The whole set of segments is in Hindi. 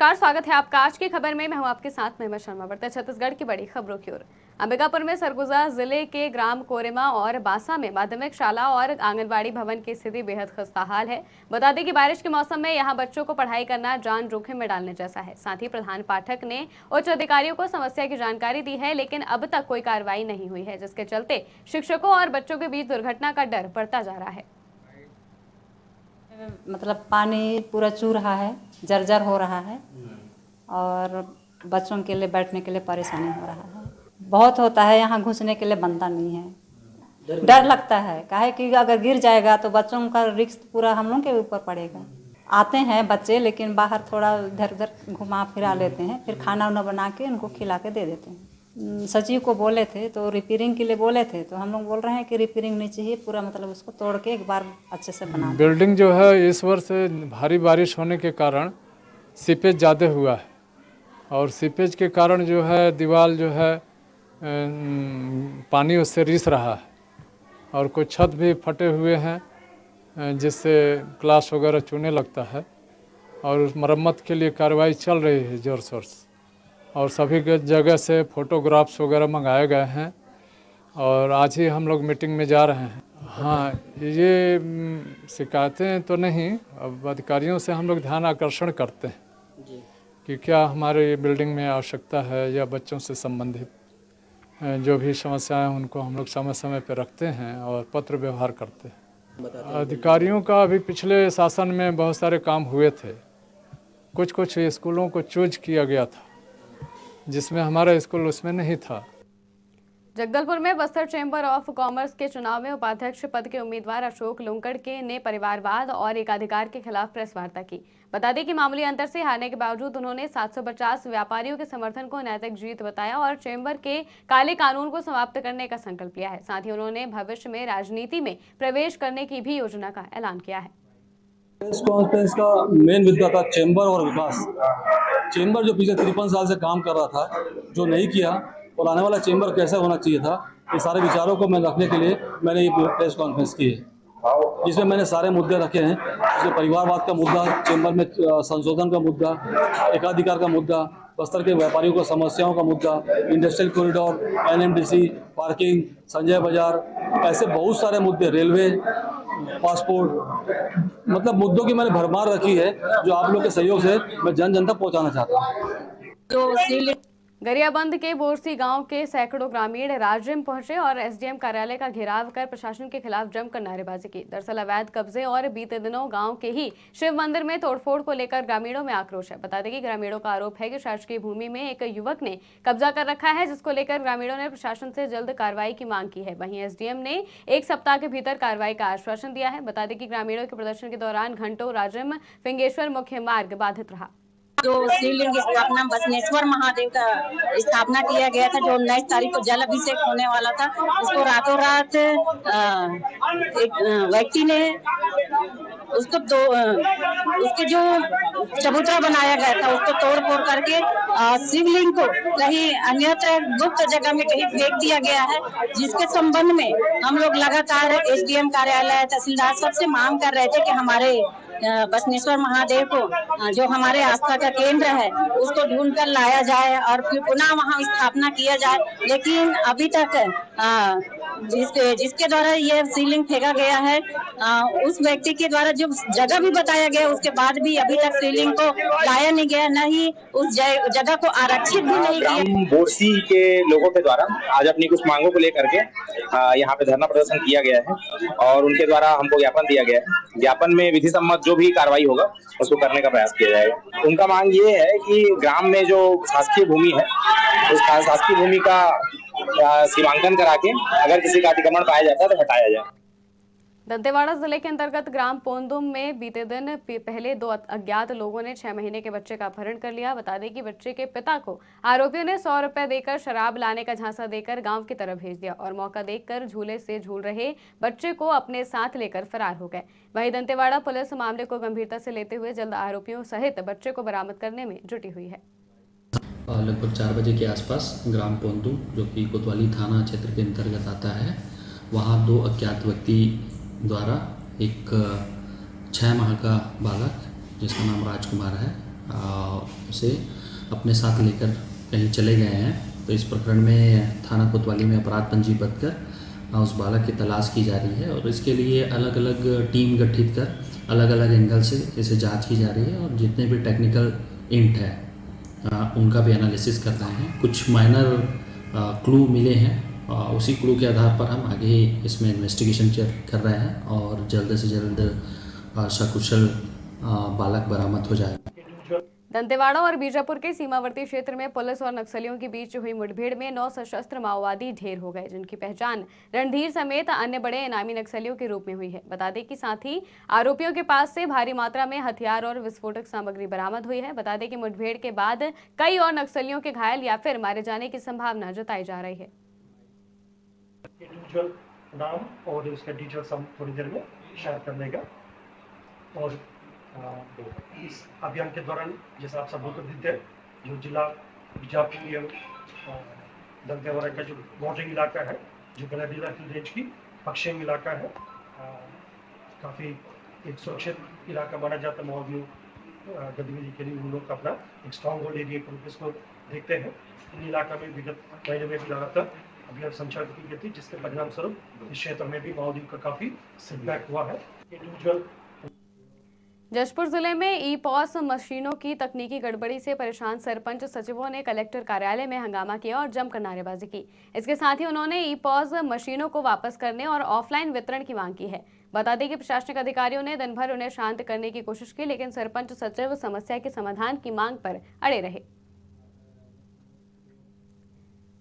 नमस्कार, स्वागत है आपका आज की खबर में। मैं हूं आपके साथ महिमा शर्मा। बढ़ते हैं छत्तीसगढ़ की बड़ी खबरों की ओर। अंबिकापुर में सरगुजा जिले के ग्राम कोरेमा और बासा में माध्यमिक शाला और आंगनबाड़ी भवन की स्थिति बेहद खस्ताहाल है। बता दें कि बारिश के मौसम में यहां बच्चों को पढ़ाई करना जान जोखिम में डालने जैसा है। साथ ही प्रधान पाठक ने उच्च अधिकारियों को समस्या की जानकारी दी है, लेकिन अब तक कोई कार्रवाई नहीं हुई है, जिसके चलते शिक्षकों और बच्चों के बीच दुर्घटना का डर बढ़ता जा रहा है। मतलब पानी पूरा चू रहा है, जर्जर हो रहा है और बच्चों के लिए बैठने के लिए परेशानी हो रहा है। बहुत होता है, यहाँ घुसने के लिए बनता नहीं है, डर लगता है। काहे कि अगर गिर जाएगा तो बच्चों का रिस्क पूरा हम लोग के ऊपर पड़ेगा। आते हैं बच्चे, लेकिन बाहर थोड़ा इधर उधर घुमा फिरा लेते हैं, फिर खाना वाना बना के उनको खिला के दे देते हैं। सचिव को बोले थे तो रिपेयरिंग के लिए बोले थे, तो हम लोग बोल रहे हैं कि रिपेयरिंग नहीं चाहिए, पूरा मतलब उसको तोड़ के एक बार अच्छे से बना। बिल्डिंग जो है इस वर्ष भारी बारिश होने के कारण सीपेज ज़्यादा हुआ है और सीपेज के कारण जो है दीवार जो है पानी उससे रिस रहा है और कुछ छत भी फटे हुए हैं जिससे क्लास वगैरह चूने लगता है और मरम्मत के लिए कार्रवाई चल रही है जोर शोर से और सभी जगह से फोटोग्राफ्स वगैरह मंगाए गए हैं और आज ही हम लोग मीटिंग में जा रहे हैं। हाँ, ये शिकायतें तो नहीं, अब अधिकारियों से हम लोग ध्यान आकर्षण करते हैं कि क्या हमारे बिल्डिंग में आवश्यकता है या बच्चों से संबंधित जो भी समस्याएं उनको हम लोग समय समय पर रखते हैं और पत्र व्यवहार करते हैं। अधिकारियों का अभी पिछले शासन में बहुत सारे काम हुए थे, कुछ स्कूलों को चूज किया गया था जिसमें हमारा स्कूल उसमें नहीं था। जगदलपुर में बस्तर चैम्बर ऑफ कॉमर्स के चुनाव में उपाध्यक्ष पद के उम्मीदवार अशोक लुंकड़ ने परिवारवाद और एकाधिकार के खिलाफ प्रेस वार्ता की। बता दें कि मामूली अंतर से हारने के बावजूद उन्होंने 750 व्यापारियों के समर्थन को नैतिक जीत बताया और चैम्बर के काले कानून को समाप्त करने का संकल्प लिया है। साथ ही उन्होंने भविष्य में राजनीति में प्रवेश करने की भी योजना का ऐलान किया है। प्रेस कॉन्फ्रेंस का मेन मुद्दा था चैम्बर और विकास। चैम्बर जो पिछले 53 साल से काम कर रहा था, जो नहीं किया, और आने वाला चैम्बर कैसा होना चाहिए था, ये सारे विचारों को मैं रखने के लिए मैंने ये प्रेस कॉन्फ्रेंस की है, जिसमें मैंने सारे मुद्दे रखे हैं। जैसे परिवारवाद का मुद्दा, चैम्बर में संशोधन का मुद्दा, एकाधिकार का मुद्दा, बस्तर के व्यापारियों को समस्याओं का मुद्दा, industrial corridor, NMDC, parking, Sanjay बाजार, ऐसे बहुत सारे मुद्दे, रेलवे, पासपोर्ट, मतलब मुद्दों की मैंने भरमार रखी है जो आप लोग के सहयोग से मैं जन जन तक पहुंचाना चाहता हूँ। गरियाबंद के बोरसी गांव के सैकड़ों ग्रामीण राजिम पहुंचे और SDM कार्यालय का घेराव कर प्रशासन के खिलाफ जमकर नारेबाजी की। दरअसल अवैध कब्जे और बीते दिनों गांव के ही शिव मंदिर में तोड़फोड़ को लेकर ग्रामीणों में आक्रोश है। बता दें कि ग्रामीणों का आरोप है कि शासकीय भूमि में एक युवक ने कब्जा कर रखा है, जिसको लेकर ग्रामीणों ने प्रशासन से जल्द कार्रवाई की मांग की है। वहीं SDM ने 1 सप्ताह के भीतर कार्रवाई का आश्वासन दिया है। बता दें कि ग्रामीणों के प्रदर्शन के दौरान घंटों राजिम फिंगेश्वर मुख्य मार्ग बाधित रहा। जो शिवलिंग की स्थापना बसनेश्वर महादेव का स्थापना किया गया था, जो 19 तारीख को जल अभिषेक होने वाला था, उसको रातों रात एक व्यक्ति ने उसको उसके जो चबूतरा बनाया गया था उसको तोड़ फोड़ करके शिवलिंग को कहीं अन्यत्र गुप्त जगह में कहीं फेंक दिया गया है, जिसके संबंध में हम लोग लगातार SDM कार्यालय, तहसीलदार सबसे मांग कर रहे थे कि हमारे बसनेश्वर महादेव को, जो हमारे आस्था का केंद्र है, उसको ढूंढ कर लाया जाए और फिर पुनः वहां स्थापना किया जाए। लेकिन अभी तक जिसके द्वारा ये शिवलिंग फेंका गया है, उस व्यक्ति के द्वारा जो जगह भी बताया गया, उसके बाद भी अभी तक शिवलिंग को लाया नहीं गया, न ही उस जगह को आरक्षित भी नहीं किया। बोरसी के लोगों के द्वारा आज अपनी कुछ मांगों को लेकर के यहाँ पे धरना प्रदर्शन किया गया है और उनके द्वारा हमको ज्ञापन दिया गया है। ज्ञापन में विधि सम्मत जो भी कार्रवाई होगा उसको करने का प्रयास किया जाएगा। उनका मांग ये है कि ग्राम में जो शासकीय भूमि है, उस शासकीय भूमि का सीमांकन करा के अगर किसी का अतिक्रमण पाया जाता है तो हटाया जाए। दंतेवाड़ा जिले के अंतर्गत ग्राम पोंदुम में बीते दिन पहले 2 अज्ञात लोगों ने 6 महीने के बच्चे का अपहरण कर लिया। बता दें कि बच्चे के पिता को आरोपियों ने 100 रुपए देकर शराब लाने का झांसा देकर गांव की तरफ भेज दिया और मौका देखकर झूले से झूल रहे बच्चे को अपने साथ लेकर फरार हो गए। वहीं दंतेवाड़ा पुलिस मामले को गंभीरता से लेते हुए जल्द आरोपियों सहित बच्चे को बरामद करने में जुटी हुई है। लगभग 4 बजे के आसपास ग्राम पोंदुम, जो कि कोतवाली थाना क्षेत्र के अंतर्गत आता है, वहाँ 2 अज्ञात व्यक्ति द्वारा एक 6 माह का बालक, जिसका नाम राजकुमार है, से अपने साथ लेकर कहीं चले गए हैं। तो इस प्रकरण में थाना कोतवाली में अपराध पंजीबद्ध कर उस बालक की तलाश की जा रही है और इसके लिए अलग अलग टीम गठित कर अलग अलग एंगल से इसे जांच की जा रही है और जितने भी टेक्निकल इंट है उनका भी एनालिसिस कर रहे हैं। कुछ माइनर क्लू मिले हैं, उसी क्लू के आधार पर हम आगे इसमें इन्वेस्टिगेशन कर रहे हैं और जल्द से जल्द सकुशल बालक बरामद हो जाएगा। दंतेवाड़ा और बीजापुर के सीमावर्ती क्षेत्र में पुलिस और नक्सलियों के बीच हुई मुठभेड़ में 9 सशस्त्र माओवादी ढेर हो गए, जिनकी पहचान रणधीर समेत अन्य बड़े इनामी नक्सलियों के रूप में हुई है। बता दें कि साथ ही आरोपियों के पास से भारी मात्रा में हथियार और विस्फोटक सामग्री बरामद हुई है। बता दें कि मुठभेड़ के बाद कई और नक्सलियों के घायल या फिर मारे जाने की संभावना जताई जा रही है। नाम और उसका डिटेल्स हम थोड़ी देर में शेयर कर देगा। और इस अभियान के दौरान जैसा आप सबको देते हैं, जो जिला बीजापुर दंतेवाड़ा का जो बॉर्डरिंग इलाका है, जो गलाडीला हिल रेंज की पश्चिम इलाका है, काफ़ी एक सुरक्षित इलाका माना जाता है। माओवादियों गतिविधि के लिए उन लोग अपना एक स्ट्रॉन्ग होल्ड एरिया पर इसको देखते हैं। इन इलाका में विगत महीने में भी लगातार अभियान संचालित की गई थी, जिसके परिणाम स्वरूप इस क्षेत्र में भी माओवादियों का काफ़ी सेटबैक हुआ है। इंडिविजुअल जशपुर जिले में ई पॉस मशीनों की तकनीकी गड़बड़ी से परेशान सरपंच सचिवों ने कलेक्टर कार्यालय में हंगामा किया और जमकर नारेबाजी की। इसके साथ ही उन्होंने ई पॉस मशीनों को वापस करने और ऑफलाइन वितरण की मांग की है। बता दें कि प्रशासनिक अधिकारियों ने दिन भर उन्हें शांत करने की कोशिश की, लेकिन सरपंच सचिव समस्या के समाधान की मांग पर अड़े रहे।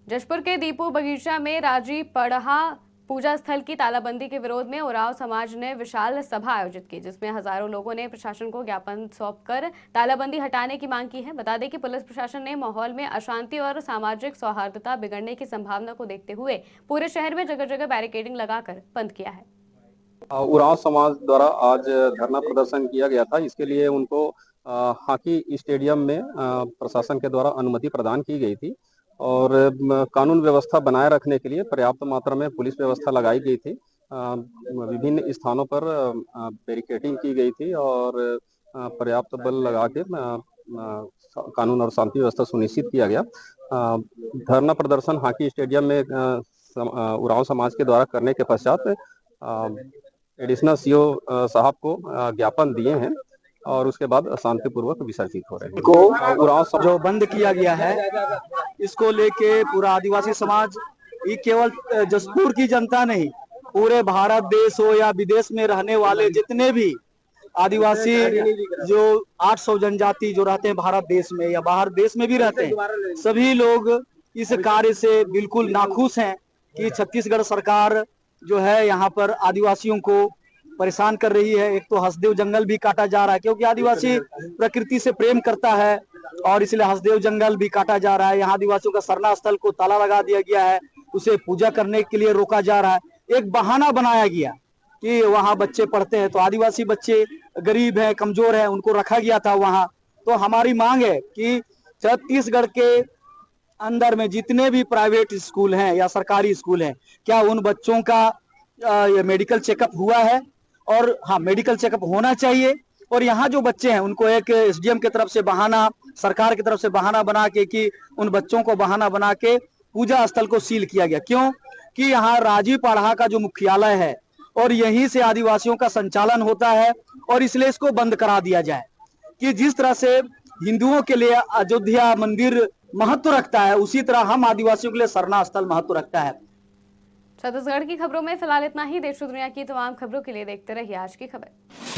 जशपुर के दीपू बगीचा में राजी पड़हा पूजा स्थल की तालाबंदी के विरोध में उरांव समाज ने विशाल सभा आयोजित की, जिसमें हजारों लोगों ने प्रशासन को ज्ञापन सौंपकर तालाबंदी हटाने की मांग की है। बता दें कि पुलिस प्रशासन ने माहौल में अशांति और सामाजिक सौहार्दता बिगड़ने की संभावना को देखते हुए पूरे शहर में जगह जगह बैरिकेडिंग लगाकर बंद किया है। उरांव समाज द्वारा आज धरना प्रदर्शन किया गया था। इसके लिए उनको हॉकी स्टेडियम में प्रशासन के द्वारा अनुमति प्रदान की गई थी और कानून व्यवस्था बनाए रखने के लिए पर्याप्त मात्रा में पुलिस व्यवस्था लगाई गई थी। विभिन्न स्थानों पर बैरिकेडिंग की गई थी और पर्याप्त बल लगा के कानून और शांति व्यवस्था सुनिश्चित किया गया। धरना प्रदर्शन हॉकी स्टेडियम में उरांव समाज के द्वारा करने के पश्चात एडिशनल सीओ साहब को ज्ञापन दिए हैं और उसके बाद शांतिपूर्वक विसर्जित हो रहे हैं। को उरांव जो बंद किया गया है, इसको लेके पूरा आदिवासी समाज, ये केवल जशपुर की जनता नहीं, पूरे भारत देश हो या विदेश में रहने वाले जितने भी आदिवासी जो 800 जनजाति जो रहते हैं भारत देश में या बाहर देश में भी रहते हैं, सभी लोग इस कार्य से बिल्कुल नाखुश हैं कि छत्तीसगढ़ सरकार जो है यहाँ पर आदिवासियों को परेशान कर रही है। एक तो हसदेव जंगल भी काटा जा रहा है, क्योंकि आदिवासी प्रकृति से प्रेम करता है और इसलिए हसदेव जंगल भी काटा जा रहा है। यहाँ आदिवासियों का सरना स्थल को ताला लगा दिया गया है, उसे पूजा करने के लिए रोका जा रहा है। एक बहाना बनाया गया कि वहाँ बच्चे पढ़ते हैं, तो आदिवासी बच्चे गरीब हैं, कमजोर हैं, उनको रखा गया था वहाँ। तो हमारी मांग है कि छत्तीसगढ़ के अंदर में जितने भी प्राइवेट स्कूल हैं या सरकारी स्कूल हैं, क्या उन बच्चों का मेडिकल चेकअप हुआ है? और हाँ, मेडिकल चेकअप होना चाहिए। और यहाँ जो बच्चे हैं उनको एक एसडीएम की तरफ से बहाना, सरकार की तरफ से बहाना बना के कि उन बच्चों को बहाना बना के पूजा स्थल को सील किया गया। क्यों? कि यहाँ राजी पाढ़ा का जो मुख्यालय है और यहीं से आदिवासियों का संचालन होता है और इसलिए इसको बंद करा दिया जाए। कि जिस तरह से हिंदुओं के लिए अयोध्या मंदिर महत्व रखता है, उसी तरह हम आदिवासियों के लिए सरना स्थल महत्व रखता है। छत्तीसगढ़ की खबरों में फिलहाल इतना ही। देश और दुनिया की तमाम खबरों के लिए देखते रहिए आज की खबर।